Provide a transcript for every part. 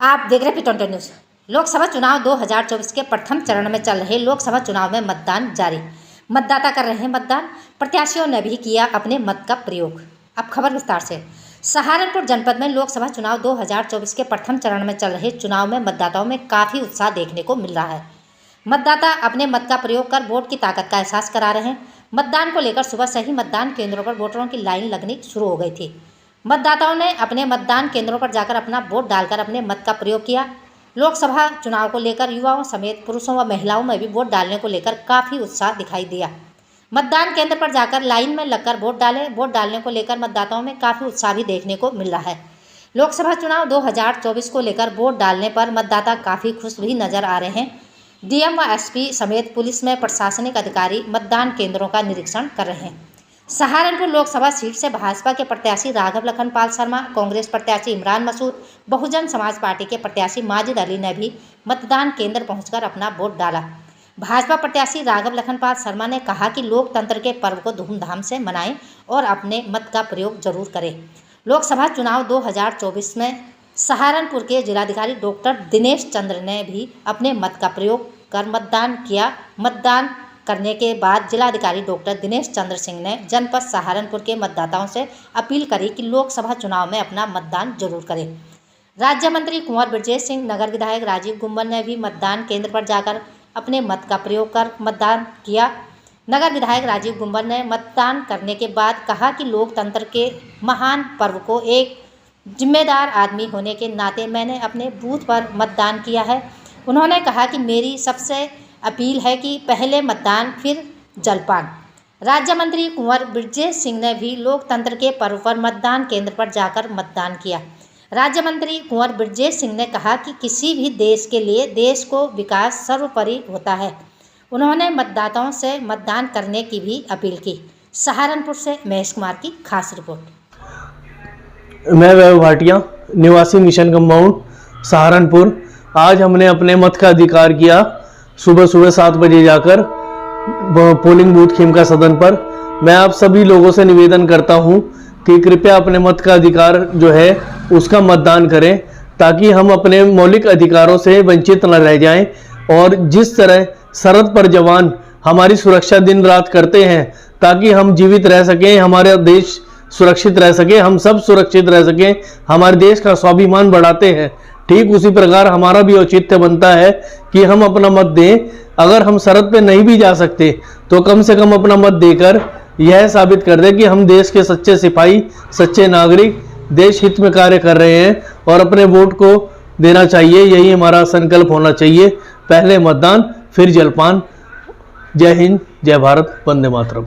आप देख रहे P20 न्यूज़। लोकसभा चुनाव 2024 के प्रथम चरण में चल रहे लोकसभा चुनाव में मतदान जारी। मतदाता कर रहे हैं मतदान। प्रत्याशियों ने भी किया अपने मत का प्रयोग। अब खबर विस्तार से। सहारनपुर जनपद में लोकसभा चुनाव 2024 के प्रथम चरण में चल रहे चुनाव में मतदाताओं में काफ़ी उत्साह देखने को मिल रहा है। मतदाता अपने मत का प्रयोग कर वोट की ताकत का एहसास करा रहे हैं। मतदान को लेकर सुबह से ही मतदान केंद्रों पर वोटरों की लाइन लगनी शुरू हो गई थी। मतदाताओं ने अपने मतदान केंद्रों पर जाकर अपना वोट डालकर अपने मत का प्रयोग किया। लोकसभा चुनाव को लेकर युवाओं समेत पुरुषों व महिलाओं में भी वोट डालने को लेकर काफ़ी उत्साह दिखाई दिया। मतदान केंद्र पर जाकर लाइन में लगकर वोट डालें। वोट डालने को लेकर मतदाताओं में काफ़ी उत्साह भी देखने को मिल रहा है। लोकसभा चुनाव 2024 को लेकर वोट डालने पर मतदाता काफ़ी खुश भी नजर आ रहे हैं। डीएम व एसपी समेत पुलिस में प्रशासनिक अधिकारी मतदान केंद्रों का निरीक्षण कर रहे हैं। सहारनपुर लोकसभा सीट से भाजपा के प्रत्याशी राघव लखनपाल शर्मा, कांग्रेस प्रत्याशी इमरान मसूद, बहुजन समाज पार्टी के प्रत्याशी माजिद अली ने भी मतदान केंद्र पहुंचकर अपना वोट डाला। भाजपा प्रत्याशी राघव लखनपाल शर्मा ने कहा कि लोकतंत्र के पर्व को धूमधाम से मनाएं और अपने मत का प्रयोग जरूर करें। लोकसभा चुनाव 2024 में सहारनपुर के जिलाधिकारी डॉक्टर दिनेश चंद्र ने भी अपने मत का प्रयोग कर मतदान किया। मतदान करने के बाद जिलाधिकारी डॉक्टर दिनेश चंद्र सिंह ने जनपद सहारनपुर के मतदाताओं से अपील करी कि लोकसभा चुनाव में अपना मतदान जरूर करें। राज्य मंत्री कुंवर ब्रजेश सिंह, नगर विधायक राजीव गुम्बल ने भी मतदान केंद्र पर जाकर अपने मत का प्रयोग कर मतदान किया। नगर विधायक राजीव गुम्बल ने मतदान करने के बाद कहा कि लोकतंत्र के महान पर्व को एक जिम्मेदार आदमी होने के नाते मैंने अपने बूथ पर मतदान किया है। उन्होंने कहा कि मेरी सबसे अपील है कि पहले मतदान फिर जलपान। राज्य मंत्री कुंवर ब्रजेश सिंह ने भी लोकतंत्र के पर्व पर मतदान केंद्र पर जाकर मतदान किया। राज्य मंत्री कुंवर ब्रजेश सिंह ने कहा कि किसी भी देश के लिए देश को विकास सर्वोपरि होता है। उन्होंने मतदाताओं से मतदान करने की भी अपील की। सहारनपुर से महेश कुमार की खास रिपोर्ट। मैं वैभव भाटिया, निवासी मिशन कंपाउंड सहारनपुर। आज हमने अपने मत का अधिकार किया। सुबह 7 बजे जाकर पोलिंग बूथ खिमका सदन पर। मैं आप सभी लोगों से निवेदन करता हूं कि कृपया अपने मत का अधिकार जो है उसका मतदान करें, ताकि हम अपने मौलिक अधिकारों से वंचित न रह जाएं। और जिस तरह सरहद पर जवान हमारी सुरक्षा दिन रात करते हैं ताकि हम जीवित रह सकें, हमारा देश सुरक्षित रह सके, हम सब सुरक्षित रह सकें, हमारे देश का स्वाभिमान बढ़ाते हैं, ठीक उसी प्रकार हमारा भी औचित्य बनता है कि हम अपना मत दें। अगर हम सरहद पे नहीं भी जा सकते तो कम से कम अपना मत देकर यह साबित कर दें कि हम देश के सच्चे सिपाही, सच्चे नागरिक, देश हित में कार्य कर रहे हैं और अपने वोट को देना चाहिए। यही हमारा संकल्प होना चाहिए। पहले मतदान फिर जलपान। जय हिंद, जय भारत, वंदे मातरम।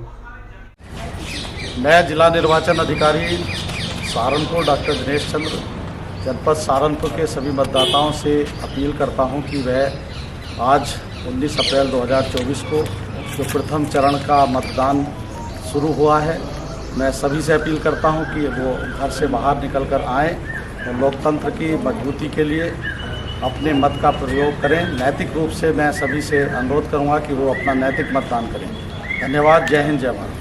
मैं जिला निर्वाचन अधिकारी सहारनपुर डॉक्टर दिनेश चंद्र जनपद सहारनपुर के सभी मतदाताओं से अपील करता हूं कि वह आज 19 अप्रैल 2024 को जो प्रथम चरण का मतदान शुरू हुआ है, मैं सभी से अपील करता हूं कि वो घर से बाहर निकलकर आएँ और लोकतंत्र की मजबूती के लिए अपने मत का प्रयोग करें। नैतिक रूप से मैं सभी से अनुरोध करूंगा कि वो अपना नैतिक मतदान करें। धन्यवाद। जय हिंद, जय भारत।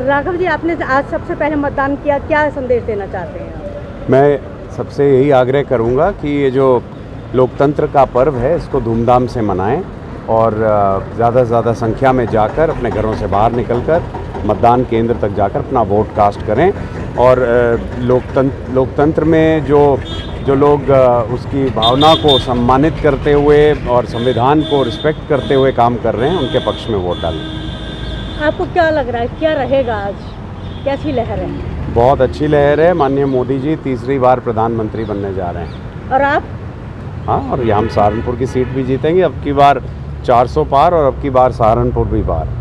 राघव जी, आपने आज सबसे पहले मतदान किया, क्या संदेश देना चाहते हैं? मैं सबसे यही आग्रह करूंगा कि ये जो लोकतंत्र का पर्व है इसको धूमधाम से मनाएं और ज़्यादा से ज़्यादा संख्या में जाकर अपने घरों से बाहर निकलकर मतदान केंद्र तक जाकर अपना वोट कास्ट करें। और लोकतंत्र में जो लोग उसकी भावना को सम्मानित करते हुए और संविधान को रिस्पेक्ट करते हुए काम कर रहे हैं, उनके पक्ष में वोट डालें। आपको क्या लग रहा है, क्या रहेगा आज, कैसी लहर है? बहुत अच्छी लहर है। माननीय मोदी जी तीसरी बार प्रधानमंत्री बनने जा रहे हैं। और आप? हाँ, और यहाँ हम सहारनपुर की सीट भी जीतेंगे। अब की बार 400 पार और अब की बार सहारनपुर भी पार।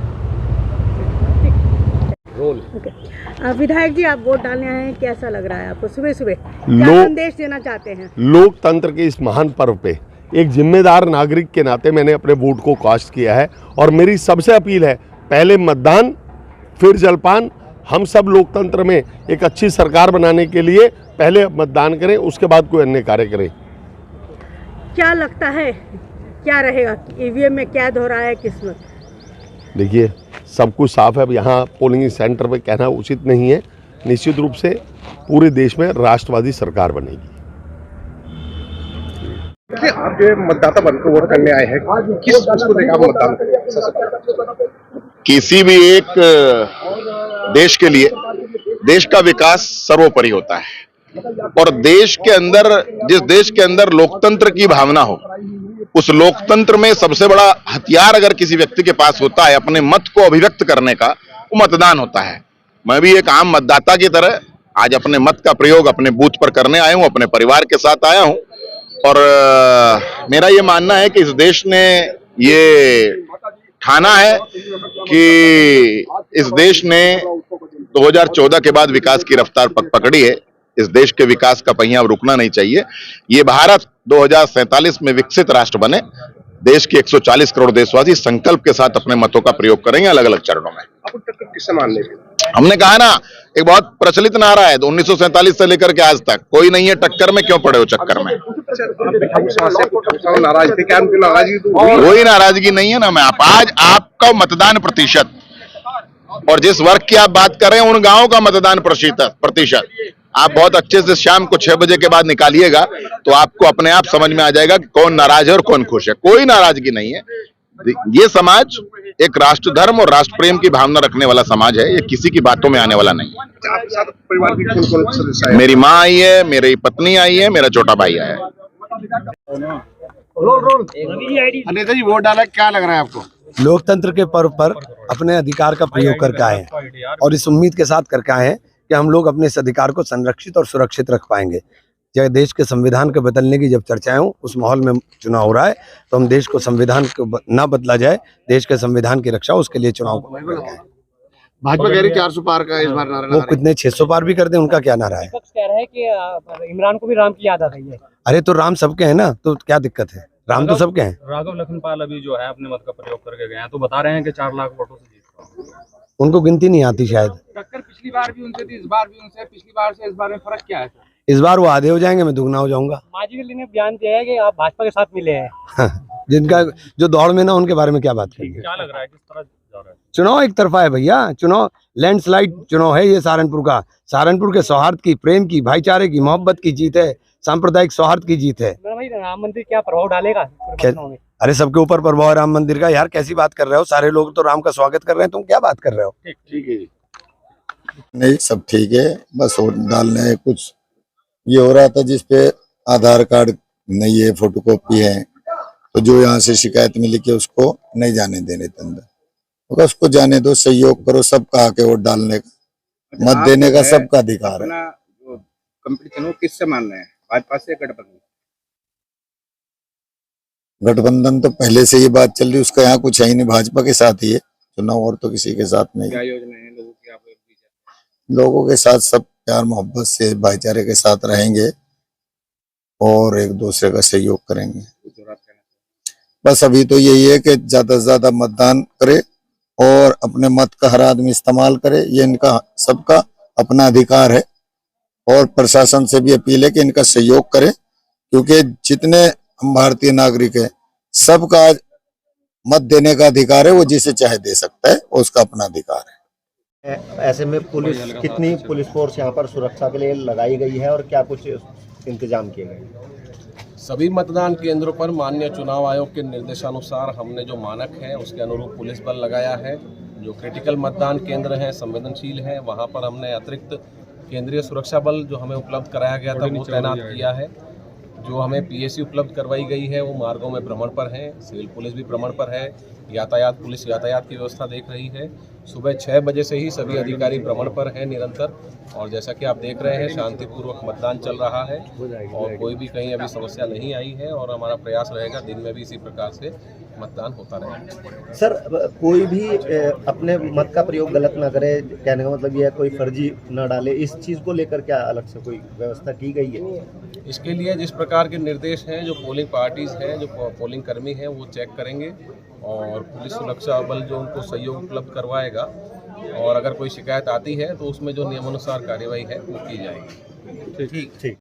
विधायक जी, आप वोट डालने आए हैं, कैसा लग रहा है आपको? सुबह सुबह क्या संदेश देना चाहते हैं? लोकतंत्र के इस महान पर्व पे एक जिम्मेदार नागरिक के नाते मैंने अपने वोट को कास्ट किया है और मेरी सबसे अपील है, पहले मतदान फिर जलपान। हम सब लोकतंत्र में एक अच्छी सरकार बनाने के लिए पहले मतदान करें, उसके बाद कोई अन्य कार्य करें। क्या लगता है क्या रहेगा? ईवीएम में क्या हो रहा है किस्मत? देखिए, सब कुछ साफ है। अब यहाँ पोलिंग सेंटर पे कहना उचित नहीं है। निश्चित रूप से पूरे देश में राष्ट्रवादी सरकार बनेगी। देखिए आप जो मतदाता बनकर वोट करने आए हैं, किस उसको देखा आप मतदान करेंगे? किसी भी एक देश के लिए देश का विकास सर्वोपरि होता है और देश के अंदर, जिस देश के अंदर लोकतंत्र की भावना हो, उस लोकतंत्र में सबसे बड़ा हथियार अगर किसी व्यक्ति के पास होता है अपने मत को अभिव्यक्त करने का, वो मतदान होता है। मैं भी एक आम मतदाता की तरह आज अपने मत का प्रयोग अपने बूथ पर करने आया हूं, अपने परिवार के साथ आया हूं और मेरा ये मानना है कि इस देश ने ये ठाना है कि इस देश ने 2014 के बाद विकास की रफ्तार पकड़ी है। इस देश के विकास का पहिया अब रुकना नहीं चाहिए। ये भारत 2047 में विकसित राष्ट्र बने। देश के 140 करोड़ देशवासी संकल्प के साथ अपने मतों का प्रयोग करेंगे अलग अलग चरणों में। आप टक्कर किससे मान लेंगे? हमने कहा ना, एक बहुत प्रचलित नारा है, 1947 से लेकर के आज तक कोई नहीं है टक्कर में, क्यों पड़े हो चक्कर में। कोई नाराजगी नहीं है ना। मैं आज आपका मतदान प्रतिशत और जिस वर्ग की आप बात कर रहे हैं उन गांवों का मतदान प्रतिशत आप बहुत अच्छे से शाम को 6 बजे के बाद निकालिएगा तो आपको अपने आप समझ में आ जाएगा कि कौन नाराज है और कौन खुश है। कोई नाराजगी नहीं है। ये समाज एक राष्ट्र धर्म और राष्ट्र प्रेम की भावना रखने वाला समाज है। ये किसी की बातों में आने वाला नहीं है। आपके साथ परिवार की कौन-कौन सदस्य आए? मेरी माँ आई है, मेरी पत्नी आई है, मेरा छोटा भाई आया है। नेता जी वोट डाला, क्या लग रहा है आपको? लोकतंत्र के पर्व पर अपने अधिकार का प्रयोग करके आए हैं और इस उम्मीद के साथ करके आए हैं कि हम लोग अपने इस अधिकार को संरक्षित और सुरक्षित रख पाएंगे। जब देश के संविधान के बदलने की जब चर्चाएं हो, उस माहौल में चुनाव हो रहा है तो हम देश को संविधान को ना बदला जाए, देश के संविधान की रक्षा, उसके लिए चुनाव भाजपा कह रही 400 पार का इस बार नारा वो कितने 600 पार भी कर दे, उनका क्या नारा है? विपक्ष कह रहा है कि इमरान को भी राम की याद आ रही है। अरे तो राम सबके हैं ना, तो क्या दिक्कत है? राम तो सबके हैं। राघव लखनपाल अभी जो है अपने मत का प्रयोग करके गए हैं तो बता रहे हैं कि 4 लाख वोटों से जीत रहा हूं। उनको गिनती नहीं आती शायद। टक्कर पिछली बार भी उनसे थी, इस बार भी उनसे। पिछली बार से इस बार में फर्क क्या है? इस बार वो आधे हो जाएंगे, मैं दुगना हो जाऊंगा। माजी ने बयान दिया है कि आप भाजपा के साथ मिले हैं। जिनका जो दौड़ में ना, उनके बारे में क्या बात करेंगे? क्या लग रहा है, किस तरह जा रहा है चुनाव? एक तरफा है भैया चुनाव, लैंडस्लाइड चुनाव है ये सहारनपुर का। सहारनपुर के सौहार्द की, प्रेम की, भाईचारे की, मोहब्बत की जीत है, सांप्रदायिक सौहार्द की जीत है। भाई राम मंदिर क्या प्रभाव डालेगा? अरे सबके ऊपर प्रभाव है राम मंदिर का। यार कैसी बात कर रहे हो? सारे लोग तो राम का स्वागत कर रहे हैं, तुम क्या बात कर रहे हो? ठीक है। नहीं, सब ठीक है। बस वोट डालने है। कुछ ये हो रहा था जिसपे आधार कार्ड नहीं है, फोटोकॉपी है, तो जो यहाँ से शिकायत मिली कि उसको नहीं जाने देने थे अंदर, तो उसको जाने दो, सहयोग करो। सबका आके वोट डालने का, मत देने का सबका अधिकार है। कंपटीशन हो किससे मान रहे हैं, भाजपा से गठबंधन? गठबंधन तो पहले से ये बात चल रही, उसका यहाँ कुछ है ही नहीं, भाजपा के साथ ही है चुनाव, और तो किसी के साथ नहीं। क्या योजना है लोगों की? आप लोगों के साथ सब प्यार मोहब्बत से भाईचारे के साथ रहेंगे और एक दूसरे का सहयोग करेंगे। बस अभी तो यही है कि ज्यादा से ज्यादा मतदान करे और अपने मत का हर आदमी इस्तेमाल करे। ये इनका सबका अपना अधिकार है और प्रशासन से भी अपील है कि इनका सहयोग करे, क्योंकि जितने हम भारतीय नागरिक हैं सबका मत देने का अधिकार है। वो जिसे चाहे दे सकता है, उसका अपना अधिकार है। ऐसे में पुलिस, कितनी पुलिस फोर्स यहाँ पर सुरक्षा के लिए लगाई गई है और क्या कुछ इंतजाम किए गए? सभी मतदान केंद्रों पर माननीय चुनाव आयोग के निर्देशानुसार हमने जो मानक है उसके अनुरूप पुलिस बल लगाया है। जो क्रिटिकल मतदान केंद्र हैं, संवेदनशील हैं, वहाँ पर हमने अतिरिक्त केंद्रीय सुरक्षा बल जो हमें उपलब्ध कराया गया था वो तैनात किया है। जो हमें पीएसी उपलब्ध करवाई गई है वो मार्गों में भ्रमण पर है, सिविल पुलिस भी भ्रमण पर है, यातायात पुलिस यातायात की व्यवस्था देख रही है। सुबह 6 बजे से ही सभी अधिकारी भ्रमण पर हैं निरंतर, और जैसा कि आप देख रहे हैं शांतिपूर्वक मतदान चल रहा है और कोई भी कहीं अभी समस्या नहीं आई है और हमारा प्रयास रहेगा दिन में भी इसी प्रकार से मतदान होता रहेगा। सर, कोई भी अपने मत का प्रयोग गलत ना करे, कहने का मतलब ये है कोई फर्जी ना डाले, इस चीज़ को लेकर क्या अलग से कोई व्यवस्था की गई है? इसके लिए जिस प्रकार के निर्देश हैं, जो पोलिंग पार्टीज हैं, जो पोलिंग कर्मी हैं, वो चेक करेंगे और पुलिस सुरक्षा बल जो उनको सहयोग उपलब्ध करवाएगा, और अगर कोई शिकायत आती है तो उसमें जो नियमानुसार कार्यवाही है वो की जाएगी। ठीक।